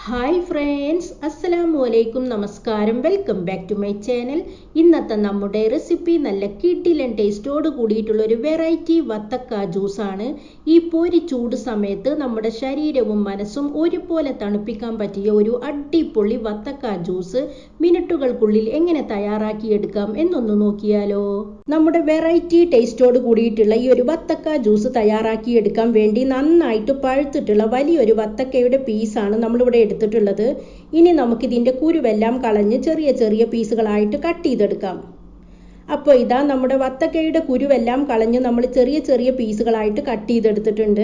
Hi friends, അസ്സലാമലൈക്കും, നമസ്കാരം. Welcome back to my channel. ഇന്നത്തെ നമ്മുടെ റെസിപ്പി നല്ല കിടിലൻ ടേസ്റ്റോട് കൂടിയിട്ടുള്ള ഒരു വെറൈറ്റി വത്തക്ക ജ്യൂസാണ്. ഈ പൊരി ചൂട് സമയത്ത് നമ്മുടെ ശരീരവും മനസ്സും ഒരുപോലെ തണുപ്പിക്കാൻ പറ്റിയ ഒരു അടിപൊളി വത്തക്ക ജ്യൂസ് മിനിറ്റുകൾക്കുള്ളിൽ എങ്ങനെ തയ്യാറാക്കിയെടുക്കാം എന്നൊന്ന് നോക്കിയാലോ. നമ്മുടെ വെറൈറ്റി ടേസ്റ്റോട് കൂടിയിട്ടുള്ള ഈ ഒരു വത്തക്ക ജ്യൂസ് തയ്യാറാക്കിയെടുക്കാൻ വേണ്ടി നന്നായിട്ട് പഴുത്തിട്ടുള്ള വലിയൊരു വത്തക്കയുടെ പീസാണ് നമ്മളിവിടെ എടുത്തിട്ടുള്ളത്. ഇനി നമുക്കിതിൻ്റെ കുരുവെല്ലാം കളഞ്ഞ് ചെറിയ ചെറിയ പീസുകളായിട്ട് കട്ട് ചെയ്തെടുക്കാം. അപ്പോൾ ഇതാ നമ്മുടെ വത്തക്കയുടെ കുരുവെല്ലാം കളഞ്ഞ് നമ്മൾ ചെറിയ ചെറിയ പീസുകളായിട്ട് കട്ട് ചെയ്തെടുത്തിട്ടുണ്ട്.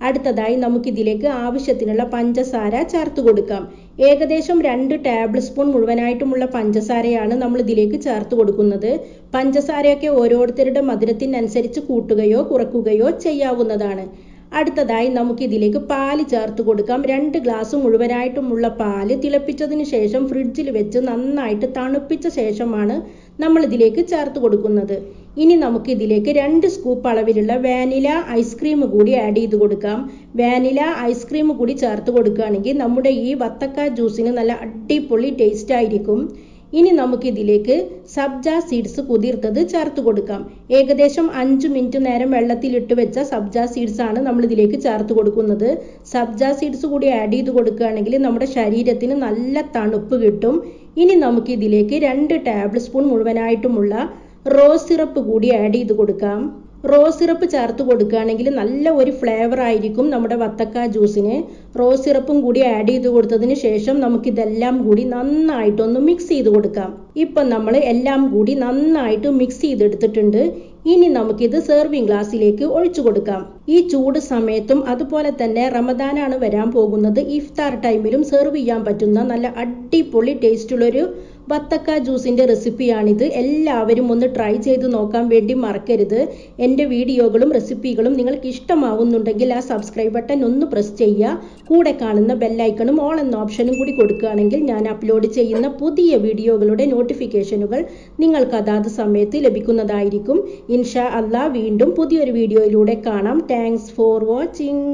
അടുത്തതായി നമുക്കിതിലേക്ക് ആവശ്യത്തിനുള്ള പഞ്ചസാര ചേർത്ത് കൊടുക്കാം. ഏകദേശം 2 ടേബിൾ സ്പൂൺ മുഴുവനായിട്ടുമുള്ള പഞ്ചസാരയാണ് നമ്മൾ ഇതിലേക്ക് ചേർത്ത് കൊടുക്കുന്നത്. പഞ്ചസാരയൊക്കെ ഓരോരുത്തരുടെ മധുരത്തിനനുസരിച്ച് കൂട്ടുകയോ കുറയ്ക്കുകയോ ചെയ്യാവുന്നതാണ്. അടുത്തതായി നമുക്കിതിലേക്ക് പാല് ചേർത്ത് കൊടുക്കാം. 2 ഗ്ലാസ് മുഴുവനായിട്ടുമുള്ള പാല് തിളപ്പിച്ചതിന് ശേഷം ഫ്രിഡ്ജിൽ വെച്ച് നന്നായിട്ട് തണുപ്പിച്ച ശേഷമാണ് നമ്മൾ ഇതിലേക്ക് ചേർത്ത് കൊടുക്കുന്നത്. ഇനി നമുക്കിതിലേക്ക് 2 സ്കൂപ്പ് അളവിലുള്ള വാനില ഐസ്ക്രീം കൂടി ആഡ് ചെയ്ത് കൊടുക്കാം. വാനില ഐസ്ക്രീം കൂടി ചേർത്ത് കൊടുക്കുകയാണെങ്കിൽ നമ്മുടെ ഈ വത്തക്ക ജ്യൂസിന് നല്ല അടിപൊളി ടേസ്റ്റ് ആയിരിക്കും. ഇനി നമുക്കിതിലേക്ക് സബ്ജ സീഡ്സ് കുതിർത്തത് ചേർത്ത് കൊടുക്കാം. ഏകദേശം 5 മിനിറ്റ് നേരം വെള്ളത്തിലിട്ട് വെച്ച സബ്ജ സീഡ്സ് ആണ് നമ്മൾ ഇതിലേക്ക് ചേർത്ത് കൊടുക്കുന്നത്. സബ്ജ സീഡ്സ് കൂടി ആഡ് ചെയ്ത് കൊടുക്കുകയാണെങ്കിൽ നമ്മുടെ ശരീരത്തിന് നല്ല തണുപ്പ് കിട്ടും. ഇനി നമുക്കിതിലേക്ക് 2 ടേബിൾ സ്പൂൺ മുഴുവനായിട്ടുമുള്ള റോസ് സിറപ്പ് കൂടി ആഡ് ചെയ്ത് കൊടുക്കാം. റോസ് സിറപ്പ് ചേർത്ത് കൊടുക്കുകയാണെങ്കിൽ നല്ല ഒരു ഫ്ലേവർ ആയിരിക്കും നമ്മുടെ വത്തക്ക ജ്യൂസിന്. റോസ് സിറപ്പും കൂടി ആഡ് ചെയ്ത് കൊടുത്തതിന് ശേഷം നമുക്കിതെല്ലാം കൂടി നന്നായിട്ടൊന്ന് മിക്സ് ചെയ്ത് കൊടുക്കാം. ഇപ്പം നമ്മൾ എല്ലാം കൂടി നന്നായിട്ട് മിക്സ് ചെയ്തെടുത്തിട്ടുണ്ട്. ഇനി നമുക്കിത് സെർവിങ് ഗ്ലാസ്സിലേക്ക് ഒഴിച്ചു കൊടുക്കാം. ഈ ചൂട് സമയത്തും അതുപോലെ തന്നെ റമദാനാണ് വരാൻ പോകുന്നത്. ഇഫ്താർ ടൈമിലും സെർവ് ചെയ്യാൻ പറ്റുന്ന നല്ല അടിപൊളി ടേസ്റ്റുള്ളൊരു വത്തക്ക ജ്യൂസിൻ്റെ റെസിപ്പിയാണിത്. എല്ലാവരും ഒന്ന് ട്രൈ ചെയ്ത് നോക്കാൻ വേണ്ടി മറക്കരുത്. എൻ്റെ വീഡിയോകളും റെസിപ്പികളും നിങ്ങൾക്ക് ഇഷ്ടമാവുന്നുണ്ടെങ്കിൽ ആ സബ്സ്ക്രൈബ് ബട്ടൺ ഒന്ന് പ്രസ് ചെയ്യുക. കൂടെ കാണുന്ന ബെല്ലൈക്കണും ഓൾ എന്ന ഓപ്ഷനും കൂടി കൊടുക്കുകയാണെങ്കിൽ ഞാൻ അപ്ലോഡ് ചെയ്യുന്ന പുതിയ വീഡിയോകളുടെ നോട്ടിഫിക്കേഷനുകൾ നിങ്ങൾക്ക് അതാത് സമയത്ത് ലഭിക്കുന്നതായിരിക്കും. ഇൻഷാ അല്ലാ വീണ്ടും പുതിയൊരു വീഡിയോയിലൂടെ കാണാം. Thanks for watching.